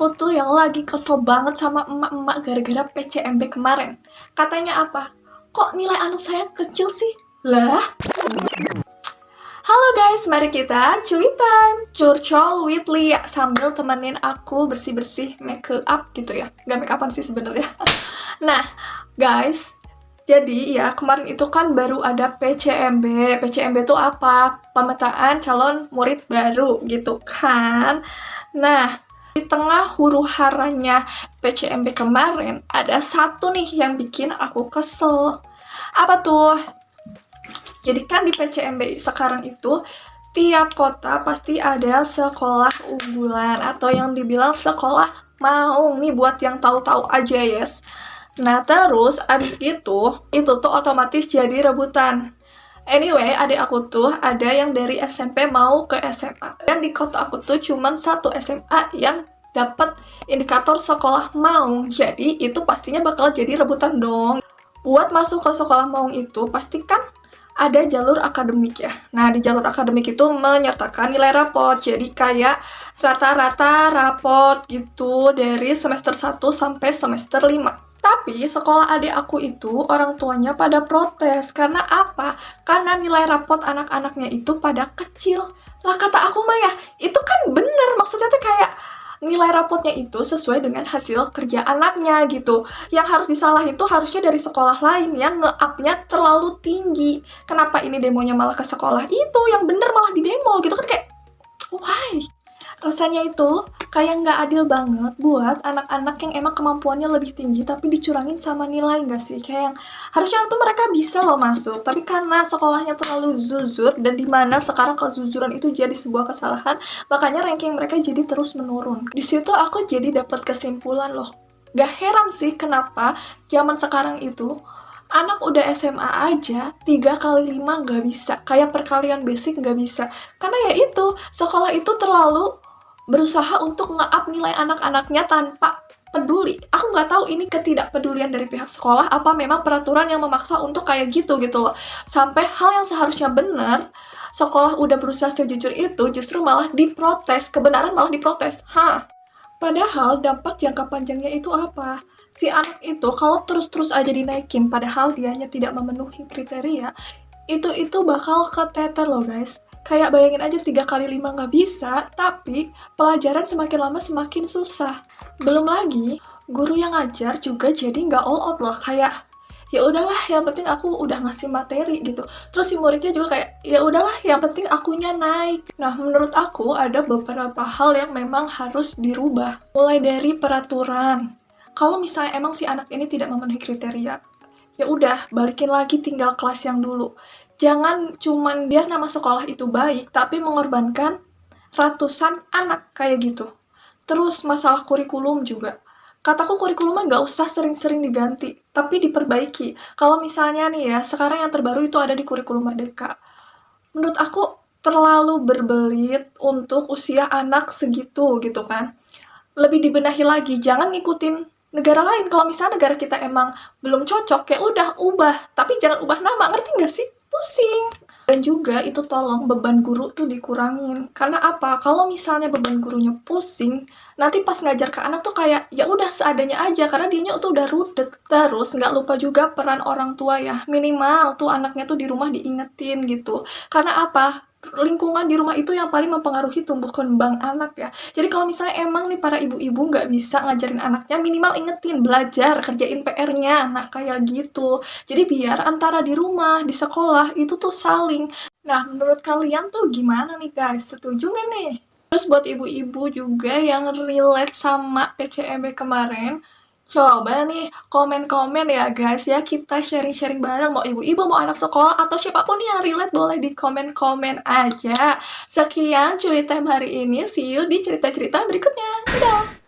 aku tuh yang lagi kesel banget sama emak-emak gara-gara PCMB kemarin. Katanya apa? Kok nilai anak saya kecil sih? Lah? Halo guys, mari kita cuy time, curcol with Lia sambil temenin aku bersih-bersih make up gitu ya. Gak make upan sih sebenarnya. Nah, guys, jadi ya kemarin itu kan baru ada PCMB. PCMB itu apa? Pemetaan calon murid baru gitu kan. Nah, di tengah huru-haranya PCMB kemarin, ada satu nih yang bikin aku kesel. Apa tuh? Jadi kan di PCMB sekarang itu, tiap kota pasti ada sekolah unggulan atau yang dibilang sekolah maung nih buat yang tahu-tahu aja, yes. Nah, terus abis gitu, itu tuh otomatis jadi rebutan. Anyway, adik aku tuh ada yang dari SMP mau ke SMA. Dan di kota aku tuh cuman satu SMA yang dapat indikator sekolah maung. Jadi, itu pastinya bakal jadi rebutan dong. Buat masuk ke sekolah maung itu, pastikan ada jalur akademik ya. Nah, di jalur akademik itu menyertakan nilai rapot. Jadi kayak rata-rata rapot gitu dari semester 1 sampai semester 5. Tapi sekolah adik aku itu orang tuanya pada protes. Karena apa? Karena nilai rapot anak-anaknya itu pada kecil. Lah kata aku mah ya, itu kan bener. Maksudnya tuh kayak nilai rapotnya itu sesuai dengan hasil kerja anaknya gitu. Yang harus disalahin itu harusnya dari sekolah lain yang nge-up-nya terlalu tinggi. Kenapa ini demonya malah ke sekolah itu? Yang bener malah di demo gitu kan, kayak why? Rasanya itu kayak nggak adil banget buat anak-anak yang emang kemampuannya lebih tinggi tapi dicurangin sama nilai nggak sih? Kayak yang harusnya tuh mereka bisa loh masuk, tapi karena sekolahnya terlalu zuzur dan dimana sekarang kezuzuran itu jadi sebuah kesalahan, makanya ranking mereka jadi terus menurun. Di situ aku jadi dapat kesimpulan loh. Gak heran sih kenapa zaman sekarang itu anak udah SMA aja 3 kali 5 nggak bisa, kayak perkalian basic nggak bisa, karena ya itu sekolah itu terlalu berusaha untuk nge-up nilai anak-anaknya tanpa peduli. Aku nggak tahu ini ketidakpedulian dari pihak sekolah apa memang peraturan yang memaksa untuk kayak gitu loh. Sampai hal yang seharusnya benar, sekolah udah berusaha sejujur itu justru malah diprotes, kebenaran malah diprotes. Padahal dampak jangka panjangnya itu apa? Si anak itu kalau terus-terus aja dinaikin padahal dianya tidak memenuhi kriteria, itu bakal keteter loh guys. Kayak bayangin aja 3 kali 5 nggak bisa, tapi pelajaran semakin lama semakin susah. Belum lagi, guru yang ngajar juga jadi nggak all out loh. Kayak, ya udahlah yang penting aku udah ngasih materi gitu. Terus si muridnya juga kayak, ya udahlah yang penting akunya naik. Nah, menurut aku ada beberapa hal yang memang harus dirubah. Mulai dari peraturan. Kalau misalnya emang si anak ini tidak memenuhi kriteria, ya udah balikin lagi tinggal kelas yang dulu. Jangan cuman biar nama sekolah itu baik, tapi mengorbankan ratusan anak kayak gitu. Terus masalah kurikulum juga. Kataku kurikulumnya nggak usah sering-sering diganti, tapi diperbaiki. Kalau misalnya nih ya, sekarang yang terbaru itu ada di kurikulum Merdeka. Menurut aku terlalu berbelit untuk usia anak segitu gitu kan. Lebih dibenahi lagi, jangan ngikutin negara lain. Kalau misalnya negara kita emang belum cocok, ya udah ubah. Tapi jangan ubah nama, ngerti nggak sih? Pusing. Dan juga itu tolong beban guru tuh dikurangin. Karena apa? Kalau misalnya beban gurunya pusing, nanti pas ngajar ke anak tuh kayak ya udah seadanya aja karena dianya tuh udah rudet. Terus nggak lupa juga peran orang tua ya. Minimal tuh anaknya tuh di rumah diingetin gitu. Karena apa? Lingkungan di rumah itu yang paling mempengaruhi tumbuh kembang anak ya. Jadi kalau misalnya emang nih para ibu-ibu nggak bisa ngajarin anaknya, minimal ingetin, belajar, kerjain PR-nya. Nah, kayak gitu. Jadi biar antara di rumah, di sekolah, itu tuh saling. Nah, menurut kalian tuh gimana nih guys? Setuju nggak nih? Terus buat ibu-ibu juga yang relate sama PCMB kemarin, coba nih komen-komen ya guys ya, kita sharing-sharing bareng, mau ibu-ibu, mau anak sekolah, atau siapapun yang relate boleh di komen-komen aja. Sekian cuy time hari ini, see you di cerita-cerita berikutnya. Dadah!